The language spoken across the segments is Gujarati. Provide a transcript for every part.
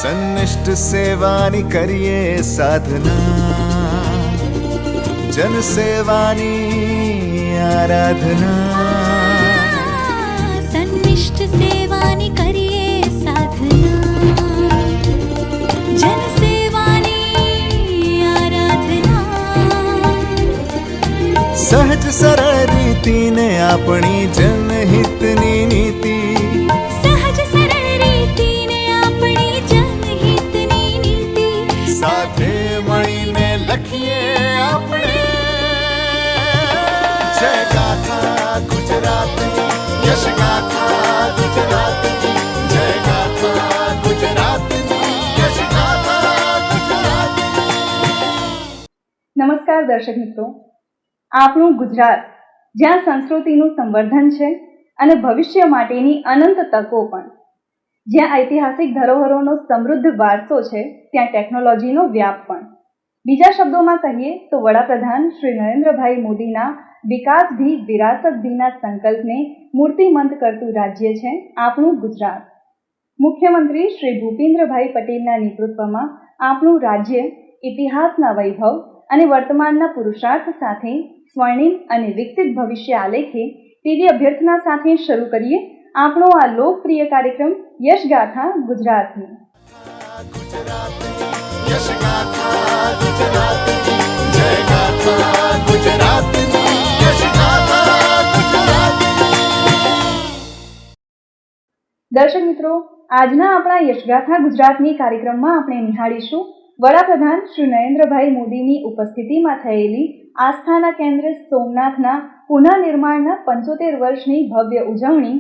સન્નિષ્ઠ સેવાની કરીએ સાધના, જન સેવાની આરાધના. સન્નિષ્ઠ સેવાની કરીએ સાધના, જન સેવાની આરાધના. સહજ સરળ રીતિને આપણી જનહિતની નીતિ, સાથે મળીને લખીએ આપણે જય ગાથા ગુજરાતની, યશ ગાથા ગુજરાતની, જય ગાથા ગુજરાતની, યશ ગાથા ગુજરાતની. નમસ્કાર દર્શક મિત્રો, આપણું ગુજરાત જ્યાં સંસ્કૃતિનું સંવર્ધન છે અને ભવિષ્ય માટેની અનંત તકો પણ, જ્યાં ઐતિહાસિક ધરોહરોનો સમૃદ્ધ વારસો છે ત્યાં ટેકનોલોજીનો વ્યાપ પણ. બીજા શબ્દોમાં કહીએ તો વડાપ્રધાન શ્રી નરેન્દ્રભાઈ મોદીના વિકાસ ભી વિરાસત ભીના સંકલ્પને મૂર્તિમંત કરતું રાજ્ય છે આપણું ગુજરાત. મુખ્યમંત્રી શ્રી ભૂપેન્દ્રભાઈ પટેલના નેતૃત્વમાં આપણું રાજ્ય ઇતિહાસના વૈભવ અને વર્તમાનના પુરુષાર્થ સાથે સ્વર્ણિમ અને વિકસિત ભવિષ્ય આલેખે તેવી અભ્યર્થના સાથે શરૂ કરીએ આપણો આ લોકપ્રિય કાર્યક્રમ યશ ગાથા ગુજરાતની. યશ ગાથા ગુજરાતની, જય ગાથા ગુજરાતની, યશ ગાથા ગુજરાતની. દર્શક મિત્રો, આજના આપણા યશગાથા ગુજરાતની કાર્યક્રમમાં આપણે નિહાળીશું વડાપ્રધાન શ્રી નરેન્દ્રભાઈ મોદીની ઉપસ્થિતિમાં થયેલી આસ્થાના કેન્દ્ર સોમનાથના પુનઃનિર્માણના 75 વર્ષની ભવ્ય ઉજવણી,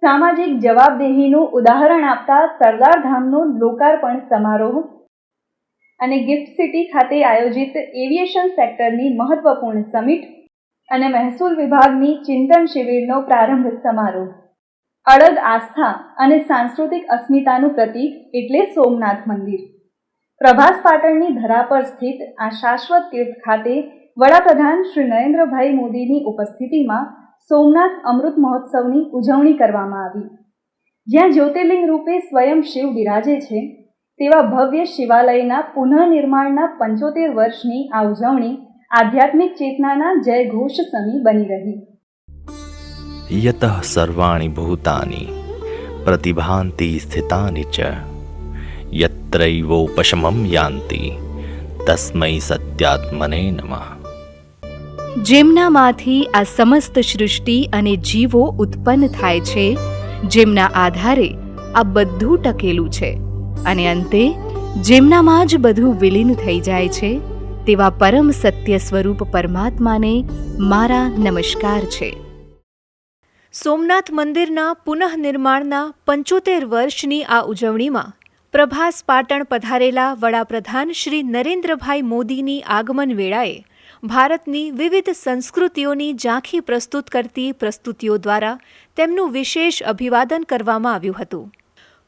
સામાજિક જવાબદેહીનું ઉદાહરણ આપતા સરદાર ધામનો લોકાર્પણ સમારોહ અને ગિફ્ટ સિટી ખાતે આયોજિત એવિએશન સેક્ટરની મહત્વપૂર્ણ સમિટ અને મહેસૂલ વિભાગની ચિંતન શિબિરનો પ્રારંભ સમારોહ. અડગ આસ્થા અને સાંસ્કૃતિક અસ્મિતાનું પ્રતીક એટલે સોમનાથ મંદિર. પ્રભાસ પાટણની ધરા પર સ્થિત આ શાશ્વત તીર્થ ખાતે વડાપ્રધાન શ્રી નરેન્દ્રભાઈ મોદીની ઉપસ્થિતિમાં સોમનાથ અમૃત મહોત્સવની ઉજવણી કરવામાં આવી. જ્યાં જ્યોતિર્લિંગ રૂપે સ્વયં શિવ બિરાજે છે તેવા ભવ્ય શિવાલયના પુનઃનિર્માણના 75 વર્ષની આ ઉજવણી આધ્યાત્મિક ચેતનાના જયઘોષ સમી બની રહી. યતઃ સર્વાણિ ભૂતાનિ પ્રતિભાન્તિ સ્થિતાનિ ચ યત્રૈવોપશમં યાન્તિ તસ્મૈ સત્યાત્મને નમઃ. જેમનામાંથી આ સમસ્ત સૃષ્ટિ અને જીવો ઉત્પન્ન થાય છે, જેમના આધારે આ બધું ટકેલું છે અને અંતે જેમનામાં જ બધું વિલીન થઈ જાય છે, તેવા પરમ સત્ય સ્વરૂપ પરમાત્માને મારા નમસ્કાર છે. સોમનાથ મંદિરના પુનઃનિર્માણના 75 વર્ષની આ ઉજવણીમાં પ્રભાસ પાટણ પધારેલા વડાપ્રધાન શ્રી નરેન્દ્રભાઈ મોદીની આગમન વેળાએ ભારતની વિવિધ સંસ્કૃતિઓની ઝાંખી પ્રસ્તુત કરતી પ્રસ્તુતિઓ દ્વારા તેમનું વિશેષ અભિવાદન કરવામાં આવ્યું હતું.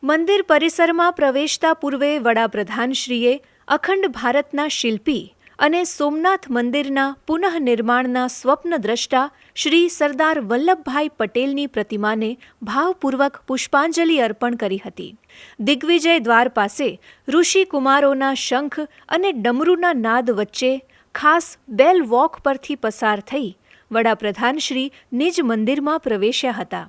મંદિર પરિસરમાં પ્રવેશતા પૂર્વે વડાપ્રધાનશ્રીએ અખંડ ભારતના શિલ્પી અને સોમનાથ મંદિરના પુનઃનિર્માણના સ્વપ્નદ્રષ્ટા શ્રી સરદાર વલ્લભભાઈ પટેલની પ્રતિમાને ભાવપૂર્વક પુષ્પાંજલિ અર્પણ કરી હતી. દિગ્વિજય દ્વાર પાસે ઋષિકુમારોના શંખ અને ડમરૂના નાદ વચ્ચે ખાસ બેલ વોક પરથી પસાર થઈ વડાપ્રધાનશ્રી નિજ મંદિરમાં પ્રવેશ્યા હતા,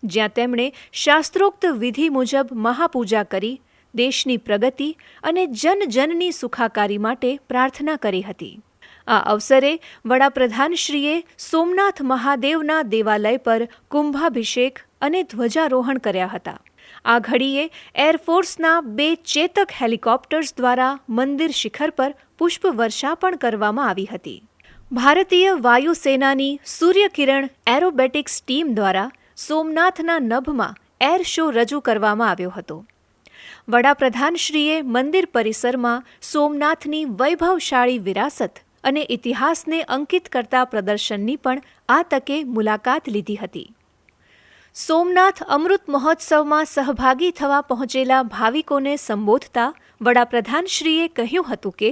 જ્યાં તેમણે શાસ્ત્રોક્ત વિધિ મુજબ મહાપૂજા કરી દેશની પ્રગતિ અને જનજનની સુખાકારી માટે પ્રાર્થના કરી હતી. આ અવસરે વડાપ્રધાનશ્રીએ સોમનાથ મહાદેવના દેવાલય પર કુંભાભિષેક અને ધ્વજારોહણ કર્યા હતા. આ ઘડીએ એરફોર્સના 2 ચેતક હેલિકોપ્ટર્સ દ્વારા મંદિર શિખર પર પુષ્પવર્ષા પણ કરવામાં આવી હતી. ભારતીય વાયુસેનાની સૂર્યકિરણ એરોબેટિક્સ ટીમ દ્વારા સોમનાથના નભમાં એર શો રજૂ કરવામાં આવ્યો હતો. વડાપ્રધાનશ્રીએ મંદિર પરિસરમાં સોમનાથની વૈભવશાળી વિરાસત અને ઇતિહાસને અંકિત કરતા પ્રદર્શનની પણ આ તકે મુલાકાત લીધી હતી. સોમનાથ અમૃત મહોત્સવમાં સહભાગી થવા પહોંચેલા ભાવિકોને સંબોધતા વડાપ્રધાનશ્રીએ કહ્યું હતું કે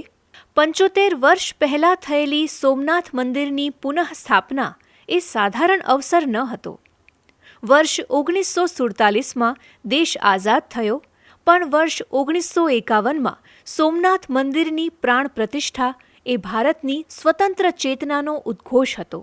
75 વર્ષ પહેલાં થયેલી સોમનાથ મંદિરની પુનઃસ્થાપના એ સાધારણ અવસર ન હતો. વર્ષ 1947માં દેશ આઝાદ થયો, પણ વર્ષ 1951માં સોમનાથ મંદિરની પ્રાણ પ્રતિષ્ઠા એ ભારતની સ્વતંત્ર ચેતનાનો ઉદ્ઘોષ હતો.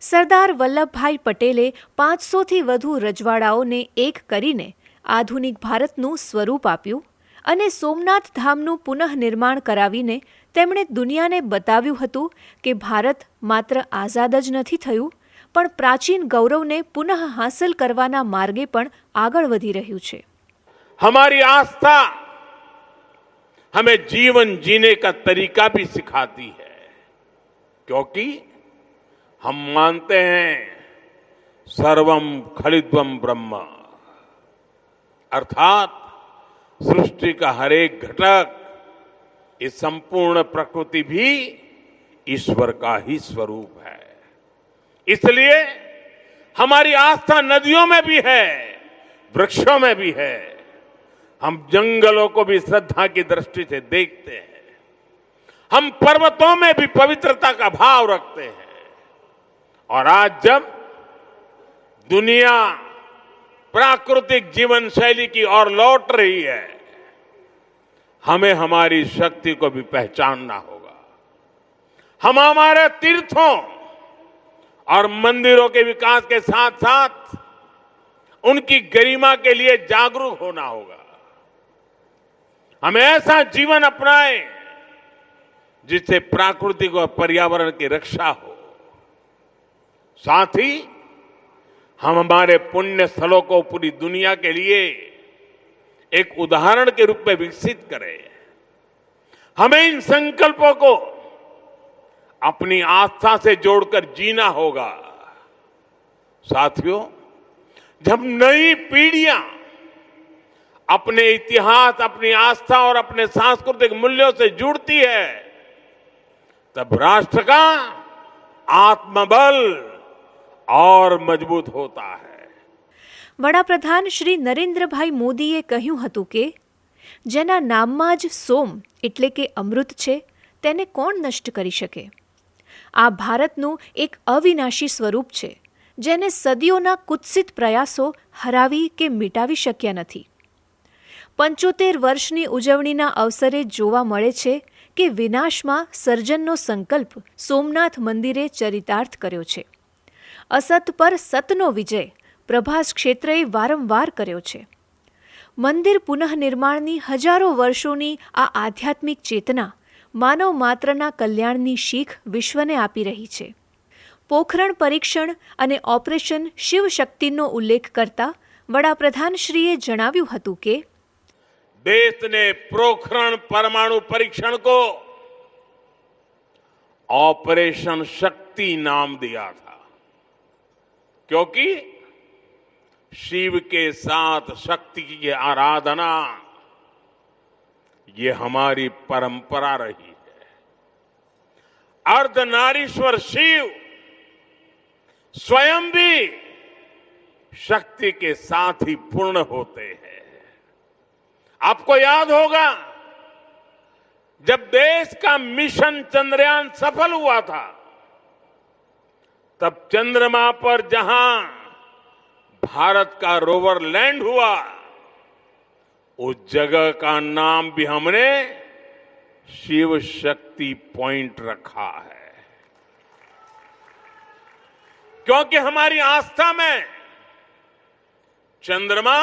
સરદાર વલ્લભભાઈ પટેલે 500થી વધુ રજવાડાઓને એક કરીને આધુનિક ભારતનું સ્વરૂપ આપ્યું અને સોમનાથ ધામનું પુનઃનિર્માણ કરાવીને તેમણે દુનિયાને બતાવ્યું હતું કે ભારત માત્ર આઝાદ જ નથી થયું, પણ પ્રાચીન ગૌરવને પુનઃ હાંસલ કરવાના માર્ગે પણ આગળ વધી રહ્યું છે. हमारी आस्था हमें जीवन जीने का तरीका भी सिखाती है, क्योंकि हम मानते हैं सर्वम खलिद्वम ब्रह्म, अर्थात सृष्टि का हर एक घटक, ये संपूर्ण प्रकृति भी ईश्वर का ही स्वरूप है. इसलिए हमारी आस्था नदियों में भी है, वृक्षों में भी है. हम जंगलों को भी श्रद्धा की दृष्टि से देखते हैं. हम पर्वतों में भी पवित्रता का भाव रखते हैं. और आज जब दुनिया प्राकृतिक जीवन शैली की ओर लौट रही है, हमें हमारी शक्ति को भी पहचानना होगा. हम हमारे तीर्थों और मंदिरों के विकास के साथ साथ उनकी गरिमा के लिए जागरूक होना होगा. हमें ऐसा जीवन अपनाएं जिससे प्राकृतिक और पर्यावरण की रक्षा हो. साथ ही हम हमारे पुण्य स्थलों को पूरी दुनिया के लिए एक उदाहरण के रूप में विकसित करें. हमें इन संकल्पों को अपनी आस्था से जोड़कर जीना होगा. साथियों, जब नई पीढ़ियां अपने इतिहास, अपनी आस्था और अपने सांस्कृतिक मूल्यों से जुड़ती है, तब राष्ट्र का आत्मबल और मजबूत होता है. વડાપ્રધાન શ્રી નરેન્દ્રભાઈ મોદીએ કહ્યું હતું કે જેના નામમાં જ સોમ એટલે કે અમૃત છે, તેને કોણ નષ્ટ કરી શકે? આ ભારતનું એક અવિનાશી સ્વરૂપ છે, જેને સદીઓના કુત્સિત પ્રયાસો હરાવી કે મિટાવી શક્યા નથી. 75 વર્ષની ઉજવણીના અવસરે જોવા મળે છે કે વિનાશમાં સર્જનનો સંકલ્પ સોમનાથ મંદિરે ચરિતાર્થ કર્યો છે. અસત પર સતનો વિજય પ્રભાસ ક્ષેત્રએ વારંવાર કર્યો છે. મંદિર પુનઃનિર્માણની હજારો વર્ષોની આ આધ્યાત્મિક ચેતના માનવ માત્રના કલ્યાણની શીખ વિશ્વને આપી રહી છે. પોખરણ પરીક્ષણ અને ઓપરેશન શિવશક્તિનો ઉલ્લેખ કરતા વડાપ્રધાનશ્રીએ જણાવ્યું હતું કે देश ने पोखरण परमाणु परीक्षण को ऑपरेशन शक्ति नाम दिया था, क्योंकि शिव के साथ शक्ति की आराधना ये हमारी परंपरा रही है. अर्धनारीश्वर शिव स्वयं भी शक्ति के साथ ही पूर्ण होते हैं. आपको याद होगा, जब देश का मिशन चंद्रयान सफल हुआ था, तब चंद्रमा पर जहां भारत का रोवर लैंड हुआ, उस जगह का नाम भी हमने शिव शक्ति पॉइंट रखा है, क्योंकि हमारी आस्था में चंद्रमा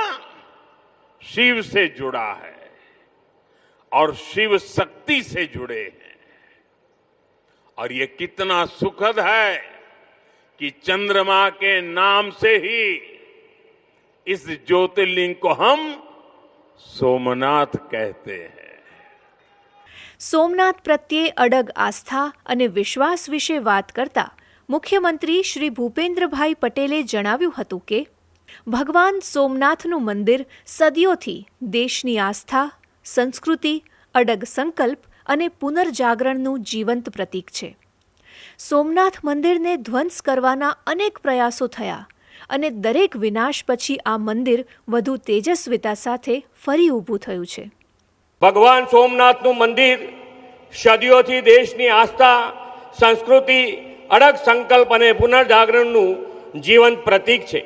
शिव से जुड़ा है और शिव शक्ति से जुड़े हैं. और ये कितना सुखद है कि चंद्रमा के नाम से ही इस ज्योतिर्लिंग को हम सोमनाथ कहते हैं. સોમનાથ પ્રત્યે અડગ આસ્થા અને વિશ્વાસ વિશે વાત કરતા મુખ્યમંત્રી શ્રી ભૂપેન્દ્રભાઈ પટેલે જણાવ્યું હતું કે ભગવાન સોમનાથનું મંદિર સદીઓથી દેશની આસ્થા, સંસ્કૃતિ, અડગ સંકલ્પ અને પુનર્જાગરણનું જીવંત પ્રતીક છે. સોમનાથ મંદિરને ધ્વંસ કરવાના અનેક પ્રયાસો થયા અને દરેક વિનાશ પછી આ મંદિર વધુ તેજસ્વીતા સાથે ફરી ઊભું થયું છે. ભગવાન સોમનાથનું મંદિર સદીઓથી દેશની આસ્થા, સંસ્કૃતિ, અડગ સંકલ્પ અને પુનર્જાગરણનું જીવંત પ્રતીક છે.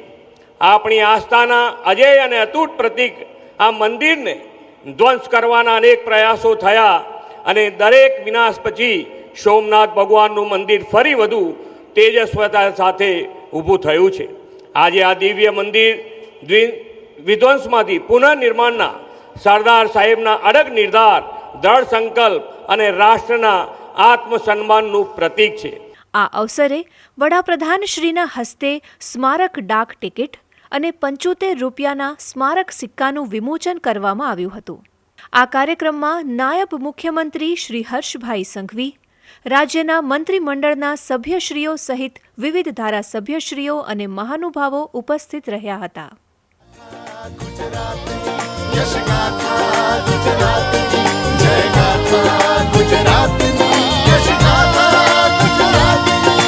આપણી આસ્થાના અજેય અને અતૂટ પ્રતીક આ મંદિરને ધ્વંસ કરવાના અનેક પ્રયાસો થયા અને દરેક વિનાશ પછી સોમનાથ ભગવાનનું મંદિર ફરી વધુ તેજસ્વતા સાથે ઊભું થયું છે. આજે આ દિવ્ય મંદિર વિધ્વંસમાંથી પુનઃનિર્માણના સરદાર સાહેબના અડગ નિર્ધાર, દ્રઢ સંકલ્પ અને રાષ્ટ્રના આત્મસન્માનનું પ્રતીક છે. આ અવસરે વડાપ્રધાન શ્રીના હસ્તે સ્મારક ડાક ટિકિટ અને 75 રૂપિયાના સ્મારક સિક્કાનું વિમોચન કરવામાં આવ્યું હતું. આ કાર્યક્રમમાં નાયબ મુખ્યમંત્રી શ્રી હર્ષભાઈ સંઘવી, રાજ્યના મંત્રીમંડળના સભ્યશ્રીઓ સહિત વિવિધ ધારાસભ્યશ્રીઓ અને મહાનુભાવો ઉપસ્થિત રહ્યા હતા. यश गाथा गुजरातनी जय गाथा गुजरातनी यश गाथा गुजरातनी.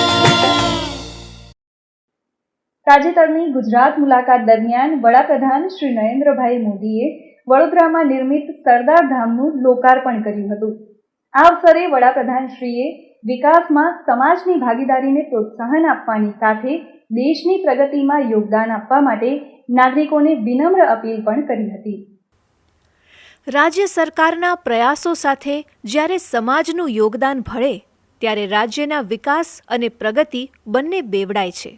તાજેતરની ગુજરાત મુલાકાત દરમિયાન વડાપ્રધાન શ્રી નરેન્દ્રભાઈ મોદીએ વડોદરામાં નિર્મિત સરદાર ધામનું લોકાર્પણ કર્યું હતું. આ અવસરે વડાપ્રધાનશ્રીએ વિકાસમાં સમાજની ભાગીદારીને પ્રોત્સાહન આપવાની સાથે દેશની પ્રગતિમાં યોગદાન આપવા માટે નાગરિકોને વિનમ્ર અપીલ પણ કરી હતી. રાજ્ય સરકારના પ્રયાસો સાથે જ્યારે સમાજનું યોગદાન ભળે ત્યારે રાજ્યના વિકાસ અને પ્રગતિ બંને બેવડાય છે.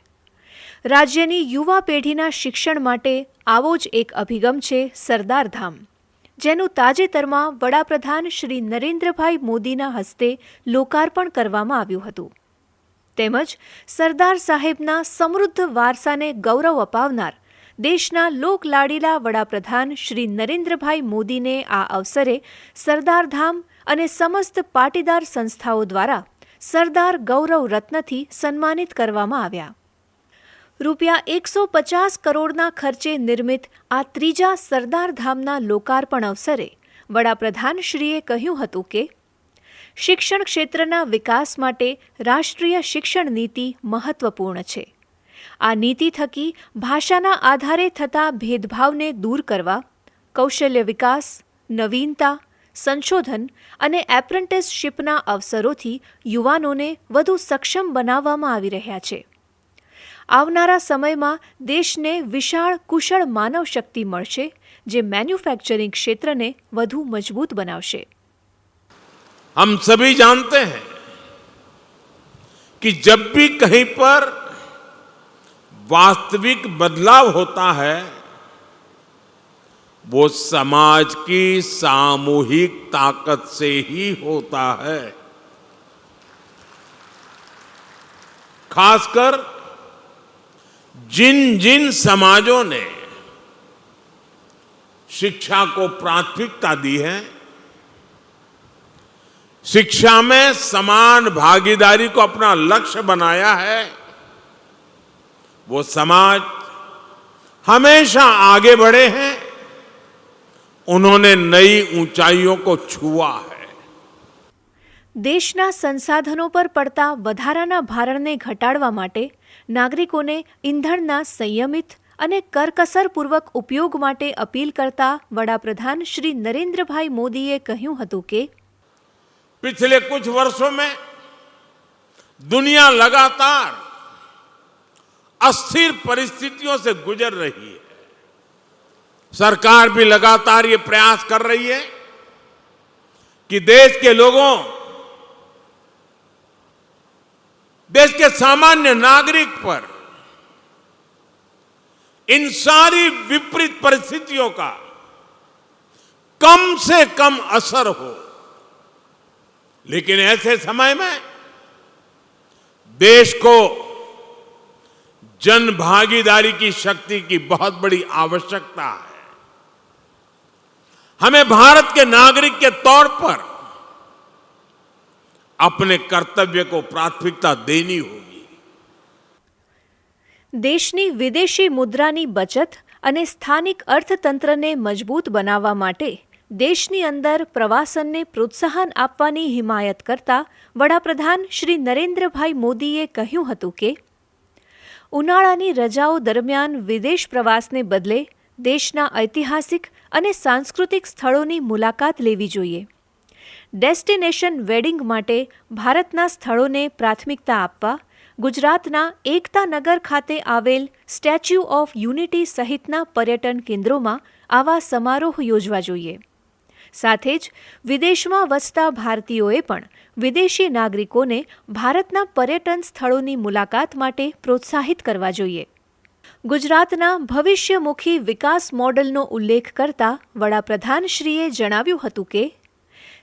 રાજ્યની યુવા પેઢીના શિક્ષણ માટે આવો જ એક અભિગમ છે સરદાર ધામ, જેનું તાજેતરમાં વડાપ્રધાન શ્રી નરેન્દ્રભાઈ મોદીના હસ્તે લોકાર્પણ કરવામાં આવ્યું હતું. તેમજ સરદાર સાહેબના સમૃદ્ધ વારસાને ગૌરવ અપાવનાર દેશના લોકલાડીલા વડાપ્રધાન શ્રી નરેન્દ્રભાઈ મોદીને આ અવસરે સરદાર ધામ અને સમસ્ત પાટીદાર સંસ્થાઓ દ્વારા સરદાર ગૌરવ રત્નથી સન્માનિત કરવામાં આવ્યા. રૂપિયા 150 કરોડના ખર્ચે નિર્મિત આ ત્રીજા સરદાર ધામના લોકાર્પણ અવસરે વડાપ્રધાનશ્રીએ કહ્યું હતું કે શિક્ષણ ક્ષેત્રના વિકાસ માટે રાષ્ટ્રીય શિક્ષણ નીતિ મહત્વપૂર્ણ છે. આ નીતિ થકી ભાષાના આધારે થતા ભેદભાવને દૂર કરવા, કૌશલ્ય વિકાસ, નવીનતા, સંશોધન અને એપ્રેન્ટિસશીપના અવસરોથી યુવાનોને વધુ સક્ષમ બનાવવામાં આવી રહ્યા છે. આવનારા સમયમાં દેશને વિશાળ કુશળ માનવ શક્તિ મળશે, જે મેન્યુફેક્ચરિંગ ક્ષેત્રને વધુ મજબૂત બનાવશે. हम सभी जानते हैं कि जब भी कहीं पर वास्तविक बदलाव होता है वो समाज की सामूहिक ताकत से ही होता है. खासकर जिन जिन समाजों ने शिक्षा को प्राथमिकता दी है, शिक्षा में समान भागीदारी को अपना लक्ष्य बनाया है, वो समाज हमेशा आगे बढ़े हैं, उन्होंने नई ऊंचाइयों को छुआ है. દેશના સંસાધનો પર પડતા વધારાના ભારણને ઘટાડવા માટે નાગરિકોને ઈંધણના સંયમિત અને કરકસરપૂર્વક ઉપયોગ માટે અપીલ કરતા વડાપ્રધાન શ્રી નરેન્દ્રભાઈ મોદીએ કહ્યું હતું કે पिछले कुछ वर्षों में दुनिया लगातार अस्थिर परिस्थितियों से गुजर रही है. सरकार भी लगातार ये प्रयास कर रही है कि देश के लोगों, देश के सामान्य नागरिक पर इन सारी विपरीत परिस्थितियों का कम से कम असर हो. लेकिन ऐसे समय में देश को जन भागीदारी की शक्ति की बहुत बड़ी आवश्यकता है. हमें भारत के नागरिक के तौर पर अपने कर्तव्य को प्राथमिकता देनी होगी. દેશની વિદેશી મુદ્રાની બચત અને સ્થાનિક અર્થતંત્રને મજબૂત બનાવવા માટે દેશની અંદર પ્રવાસનને પ્રોત્સાહન આપવાની હિમાયત કરતા વડાપ્રધાન શ્રી નરેન્દ્રભાઈ મોદીએ કહ્યું હતું કે ઉનાળાની રજાઓ દરમિયાન વિદેશ પ્રવાસને બદલે દેશના ઐતિહાસિક અને સાંસ્કૃતિક સ્થળોની મુલાકાત લેવી જોઈએ. ડેસ્ટિનેશન વેડિંગ માટે ભારતના સ્થળોને પ્રાથમિકતા આપવા ગુજરાતના એકતા નગર ખાતે આવેલ સ્ટેચ્યુ ઓફ યુનિટી સહિતના પર્યટન કેન્દ્રોમાં આવા સમારોહ યોજવા જોઈએ. સાથે જ વિદેશમાં વસતા ભારતીયોએ પણ વિદેશી નાગરિકોને ભારતના પર્યટન સ્થળોની મુલાકાત માટે પ્રોત્સાહિત કરવા જોઈએ. ગુજરાતના ભવિષ્યમુખી વિકાસ મોડલનો ઉલ્લેખ કરતા વડાપ્રધાનશ્રીએ જણાવ્યું હતું કે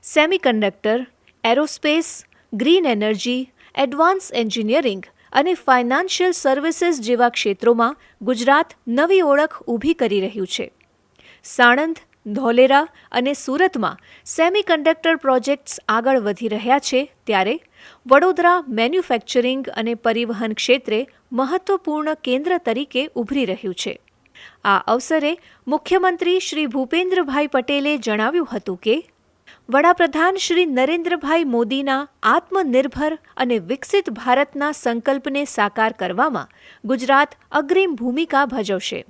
semiconductor, aerospace, green energy, advance engineering અને ફાઇનાન્શિયલ સર્વિસીસ જેવા ક્ષેત્રોમાં ગુજરાત નવી ઓળખ ઊભી કરી રહ્યું છે. સાણંદ, ધોલેરા અને સુરતમાં સેમિકન્ડક્ટર પ્રોજેક્ટ્સ આગળ વધી રહ્યા છે, ત્યારે વડોદરા મેન્યુફેક્ચરિંગ અને પરિવહન ક્ષેત્રે મહત્વપૂર્ણ કેન્દ્ર તરીકે ઉભરી રહ્યું છે. આ અવસરે મુખ્યમંત્રી શ્રી ભૂપેન્દ્રભાઈ પટેલે જણાવ્યું હતું કે વડાપ્રધાન શ્રી નરેન્દ્રભાઈ મોદીના આત્મનિર્ભર અને વિકસિત ભારતના સંકલ્પને સાકાર કરવામાં ગુજરાત અગ્રીમ ભૂમિકા ભજવશે.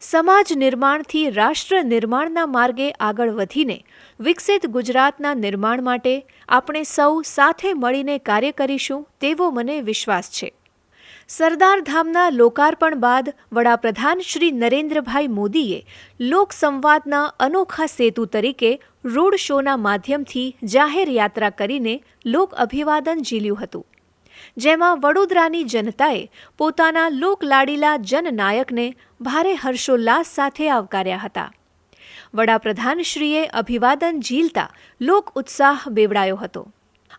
સમાજ નિર્માણથી રાષ્ટ્ર નિર્માણના માર્ગે આગળ વધીને વિકસિત ગુજરાતના નિર્માણ માટે આપણે સૌ સાથે મળીને કાર્ય કરીશું તેવો મને વિશ્વાસ છે. સરદાર ધામના લોકાર્પણ બાદ વડાપ્રધાન શ્રી નરેન્દ્રભાઈ મોદીએ લોકસંવાદના અનોખા સેતુ તરીકે રોડ શોના માધ્યમથી જાહેર યાત્રા કરીને લોક અભિવાદન ઝીલ્યું હતું, જેમાં વડોદરાની જનતાએ પોતાના લોકલાડીલા જનનાયકને ભારે હર્ષોલ્લાસ સાથે આવકાર્યા હતા. વડાપ્રધાનશ્રીએ અભિવાદન ઝીલતા લોક ઉત્સાહ બેવડાયો હતો.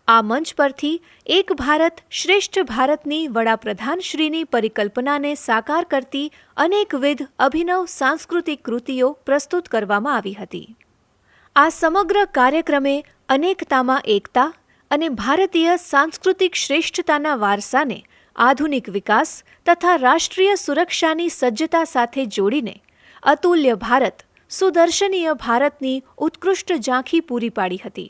આ મંચ પરથી એક ભારત શ્રેષ્ઠ ભારતની વડાપ્રધાનશ્રીની પરિકલ્પનાને સાકાર કરતી અનેકવિધ અભિનવ સાંસ્કૃતિક કૃતિઓ પ્રસ્તુત કરવામાં આવી હતી. આ સમગ્ર કાર્યક્રમે અનેકતામાં એકતા અને ભારતીય સાંસ્કૃતિક શ્રેષ્ઠતાના વારસાને આધુનિક વિકાસ તથા રાષ્ટ્રીય સુરક્ષાની સજ્જતા સાથે જોડીને અતુલ્ય ભારત, સુદર્શનીય ભારતની ઉત્કૃષ્ટ ઝાંખી પૂરી પાડી હતી.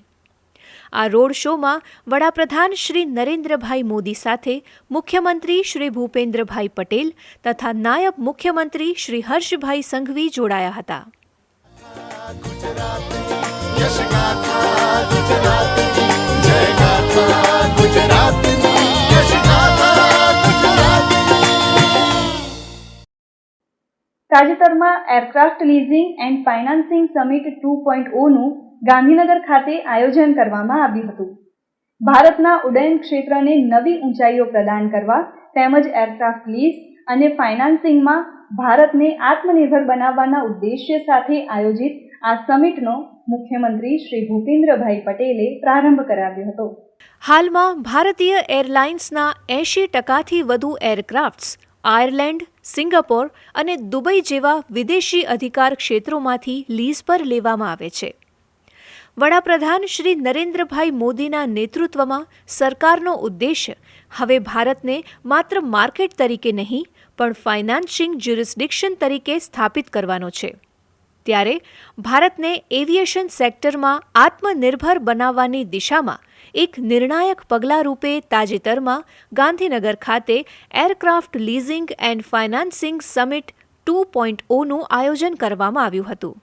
આ રોડ શોમાં વડાપ્રધાન શ્રી નરેન્દ્રભાઈ મોદી સાથે મુખ્યમંત્રી શ્રી ભૂપેન્દ્રભાઈ પટેલ તથા નાયબ મુખ્યમંત્રી શ્રી હર્ષભાઈ સંઘવી જોડાયા હતા. યશગાથા ગુજરાતની જય ગાથા ગુજરાતની યશગાથા ગુજરાતની. તાજેતરમાં aircraft leasing and financing summit 2.0નું ગાંધીનગર ખાતે આયોજન કરવામાં આવ્યું હતું. ભારતના ઉડ્ડયન ક્ષેત્રને નવી ઊંચાઈઓ પ્રદાન કરવા તેમજ એરક્રાફ્ટ લીઝ અને ફાઇનાન્સિંગમાં ભારતને આત્મનિર્ભર બનાવવાના ઉદ્દેશ્ય સાથે આયોજિત આ સમિટનો મુખ્યમંત્રી શ્રી ભૂપેન્દ્રભાઈ પટેલે પ્રારંભ કરાવ્યો હતો. હાલમાં ભારતીય એરલાઇન્સના 80%થી વધુ એરક્રાફ્ટ્સ આયર્લેન્ડ, સિંગાપોર અને દુબઈ જેવા વિદેશી અધિકાર ક્ષેત્રોમાંથી લીઝ પર લેવામાં આવે છે. વડાપ્રધાન શ્રી નરેન્દ્રભાઈ મોદીના નેતૃત્વમાં સરકારનો ઉદ્દેશ્ય હવે ભારતને માત્ર માર્કેટ તરીકે નહીં પણ ફાઇનાન્સિંગ જ્યુરિસ્ડિક્શન તરીકે સ્થાપિત કરવાનો છે. ત્યારે ભારતને એવિએશન સેક્ટરમાં આત્મનિર્ભર બનાવવાની દિશામાં એક નિર્ણાયક પગલાં રૂપે તાજેતરમાં ગાંધીનગર ખાતે aircraft leasing and financing summit 2.0નું આયોજન કરવામાં આવ્યું હતું.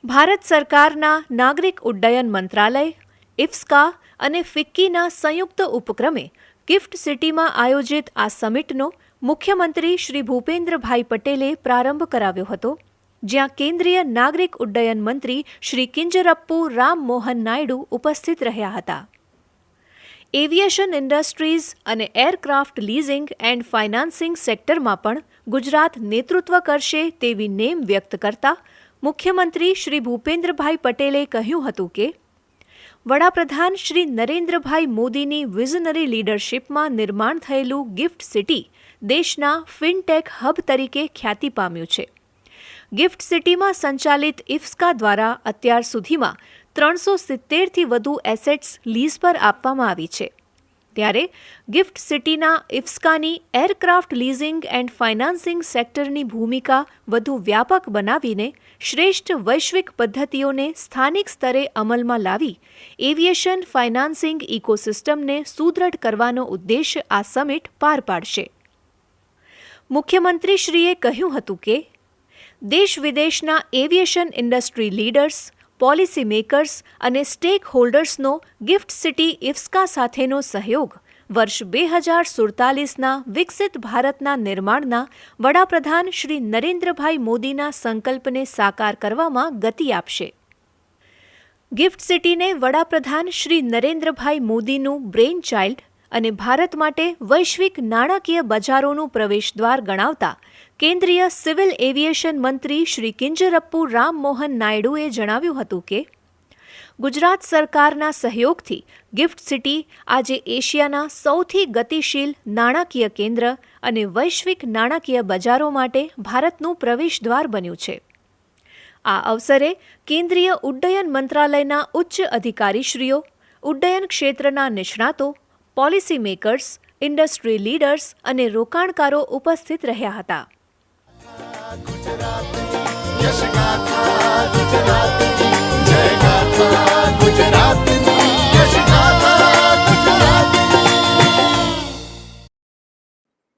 ભારત સરકારના નાગરિક ઉડ્ડયન મંત્રાલય, ઇફ્સ્કા અને ફિક્કીના સંયુક્ત ઉપક્રમે ગિફ્ટ સિટીમાં આયોજિત આ સમિટનો મુખ્યમંત્રી શ્રી ભૂપેન્દ્રભાઈ પટેલે પ્રારંભ કરાવ્યો હતો, જ્યાં કેન્દ્રીય નાગરિક ઉડ્ડયન મંત્રી શ્રી કિંજરપ્પુ રામ મોહન નાયડુ ઉપસ્થિત રહ્યા હતા. એવિએશન ઇન્ડસ્ટ્રીઝ અને એરક્રાફ્ટ લીઝિંગ એન્ડ ફાઇનાન્સિંગ સેક્ટરમાં પણ ગુજરાત નેતૃત્વ કરશે તેવી નેમ વ્યક્ત કરતા મુખ્યમંત્રી શ્રી ભૂપેન્દ્રભાઈ પટેલે કહ્યું હતું કે વડાપ્રધાન શ્રી નરેન્દ્રભાઈ મોદીની વિઝનરી લીડરશીપમાં નિર્માણ થયેલું ગિફ્ટ સિટી દેશના ફિનટેક હબ તરીકે ખ્યાતિ પામ્યું છે. ગિફ્ટ સિટીમાં સંચાલિત ઇફ્સ્કા દ્વારા અત્યાર સુધીમાં 370થી વધુ એસેટ્સ લીઝ પર આપવામાં આવી છે. ત્યારે ગિફ્ટ સિટીના ઇફ્સ્કાની એરક્રાફ્ટ લીઝિંગ એન્ડ ફાઇનાન્સિંગ સેક્ટરની ભૂમિકા વધુ વ્યાપક બનાવીને શ્રેષ્ઠ વૈશ્વિક પદ્ધતિઓને સ્થાનિક સ્તરે અમલમાં લાવી એવિએશન ફાઇનાન્સિંગ ઇકોસિસ્ટમને સુદૃઢ કરવાનો ઉદ્દેશ્ય આ સમિટ પાર પાડશે. મુખ્યમંત્રીશ્રીએ કહ્યું હતું કે દેશ વિદેશના aviation industry leaders, policy makers અને સ્ટેક હોલ્ડર્સનો ગિફ્ટ સિટી ઇફ્સ્કા સાથેનો સહયોગ વર્ષ 2047ના વિકસિત ભારતના નિર્માણના વડાપ્રધાન શ્રી નરેન્દ્રભાઈ મોદીના સંકલ્પને સાકાર કરવામાં ગતિ આપશે. ગિફ્ટ સિટીને વડાપ્રધાન શ્રી નરેન્દ્રભાઈ મોદીનું બ્રેઇન ચાઇલ્ડ અને ભારત માટે વૈશ્વિક નાણાકીય બજારોનું પ્રવેશદ્વાર ગણાવતા કેન્દ્રીય સિવિલ એવિએશન મંત્રી શ્રી કિંજરપ્પુ રામમોહન નાયડુએ જણાવ્યું હતું કે ગુજરાત સરકારના સહયોગથી ગિફ્ટ સિટી આજે એશિયાના સૌથી ગતિશીલ નાણાકીય કેન્દ્ર અને વૈશ્વિક નાણાકીય બજારો માટે ભારતનું પ્રવેશદ્વાર બન્યું છે. આ અવસરે કેન્દ્રીય ઉડ્ડયન મંત્રાલયના ઉચ્ચ અધિકારીશ્રીઓ, ઉડ્ડયન ક્ષેત્રના નિષ્ણાતો, પોલિસી મેકર્સ, ઇન્ડસ્ટ્રી લીડર્સ અને રોકાણકારો ઉપસ્થિત રહ્યા હતા. યશગાથા ગુજરાતની જય ગાથા ગુજરાતની યશગાથા ગુજરાતની.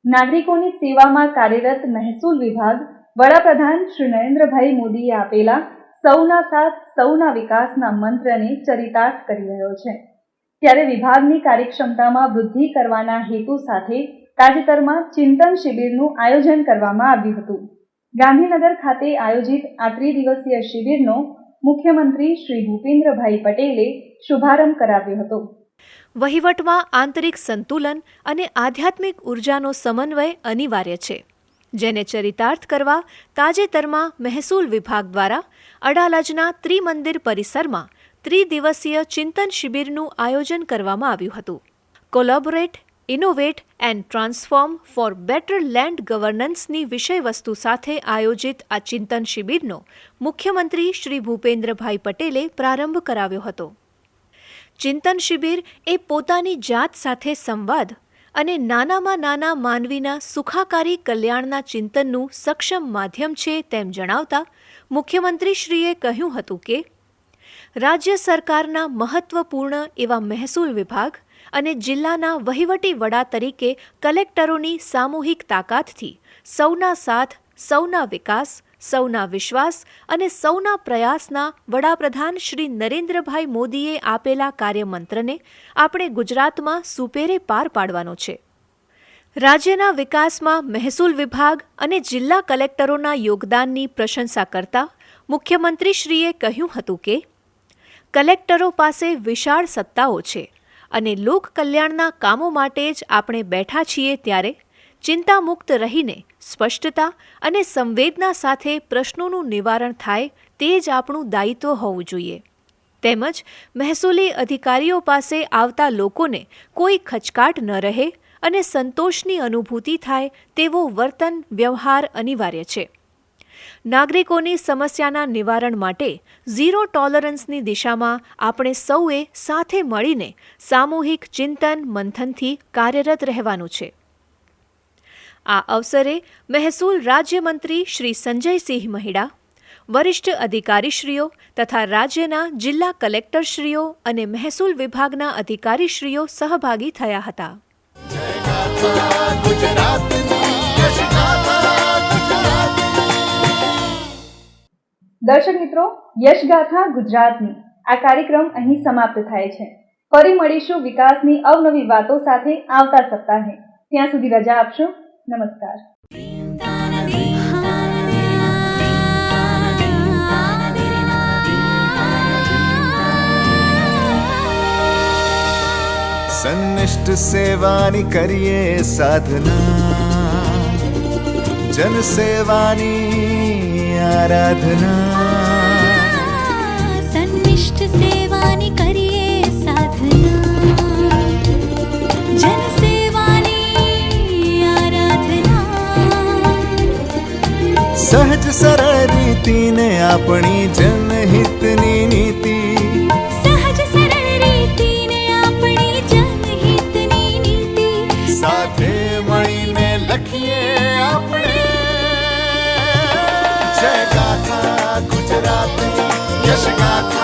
નાગરિકોની સેવામાં કાર્યરત મહેસૂલ વિભાગ વડાપ્રધાન શ્રી નરેન્દ્રભાઈ મોદીએ આપેલા સૌના સાથ સૌના વિકાસના મંત્રને ચરિતાર્થ કરી રહ્યો છે. ત્યારે વિભાગની કાર્યક્ષમતામાં વૃદ્ધિ કરવાના હેતુ સાથે તાજેતરમાં ચિંતન શિબિરનું આયોજન કરવામાં આવ્યું હતું. ગાંધીનગર ખાતે આયોજિત આ ત્રિદિવસીય શિબિરનો મુખ્યમંત્રી શ્રી ભૂપેન્દ્રભાઈ પટેલે શુભારંભ કરાવ્યો હતો. વહીવટમાં આંતરિક સંતુલન અને આધ્યાત્મિક ઉર્જાનો સમન્વય અનિવાર્ય છે, જેને ચરિતાર્થ કરવા તાજેતરમાં મહેસૂલ વિભાગ દ્વારા અડાલજના ત્રિમંદિર પરિસરમાં ત્રિદિવસીય ચિંતન શિબિરનું આયોજન કરવામાં આવ્યું હતું. Collaborate, innovate and transform for better land ગવર્નન્સની વિષયવસ્તુ સાથે આયોજિત આ ચિંતન શિબિરનો મુખ્યમંત્રી શ્રી ભૂપેન્દ્રભાઈ પટેલે પ્રારંભ કરાવ્યો હતો. ચિંતન શિબિર એ પોતાની જાત સાથે સંવાદ અને નાનામાં નાના માનવીના સુખાકારી કલ્યાણના ચિંતનનું સક્ષમ માધ્યમ છે તેમ જણાવતા મુખ્યમંત્રીશ્રીએ કહ્યું હતું કે રાજ્ય સરકારના મહત્વપૂર્ણ એવા મહેસૂલ વિભાગ અને જિલ્લાના વહીવટી વડા તરીકે કલેક્ટરોની સામૂહિક તાકાતથી સૌના સાથ, સૌના વિકાસ, સૌના વિશ્વાસ અને સૌના પ્રયાસના વડાપ્રધાન શ્રી નરેન્દ્રભાઈ મોદીએ આપેલા કાર્યમંત્રને આપણે ગુજરાતમાં સુપેરે પાર પાડવાનો છે. રાજ્યના વિકાસમાં મહેસૂલ વિભાગ અને જિલ્લા કલેક્ટરોના યોગદાનની પ્રશંસા કરતા મુખ્યમંત્રીશ્રીએ કહ્યું હતું કે કલેક્ટરો પાસે વિશાળ સત્તાઓ છે અને લોક કલ્યાણના કામો માટે જ આપણે બેઠા છીએ, ત્યારે ચિંતામુક્ત રહીને સ્પષ્ટતા અને સંવેદના સાથે પ્રશ્નોનું નિવારણ થાય તે જ આપણું દાયિત્વ હોવું જોઈએ. તેમજ મહેસૂલી અધિકારીઓ પાસે આવતા લોકોને કોઈ ખચકાટ ન રહે અને સંતોષની અનુભૂતિ થાય તેવો વર્તન વ્યવહાર અનિવાર્ય છે. નાગરિકોની સમસ્યાના નિવારણ માટે ઝીરો ટોલરન્સની દિશામાં આપણે સૌએ સાથે મળીને સામૂહિક ચિંતન મંથનથી કાર્યરત રહેવાનું છે. આ અવસરે મહેસૂલ રાજ્યમંત્રી શ્રી સંજયસિંહ મહિડા, વરિષ્ઠ અધિકારીશ્રીઓ તથા રાજ્યના જિલ્લા કલેક્ટરશ્રીઓ અને મહેસૂલ વિભાગના અધિકારીશ્રીઓ સહભાગી થયા હતા. જય ગાથા ગુજરાતની યશગાથા ગુજરાતની. દર્શક મિત્રો, યશગાથા ગુજરાતની આ કાર્યક્રમ અહીં સમાપ્ત થાય છે. ફરી મળીશું વિકાસની અવનવી વાતો સાથે આવતા સપ્તાહે. ત્યાં સુધી રજા આપશો. નમસ્કાર. સન્નિષ્ઠ સેવાની કરીએ સાધના, જન સેવાની આરાધના. સન્નિષ્ઠ સેવાની કરીએ સાધના, જન સેવાની આરાધના. સહજ સરળ રીતિને આપણી જનહિતની નીતિ, સહજ સરળ રીતિને આપણી જનહિતની નીતિ. સાથે મળીને લખીએ આપણે જય ગાથા ગુજરાતની યશગાથા.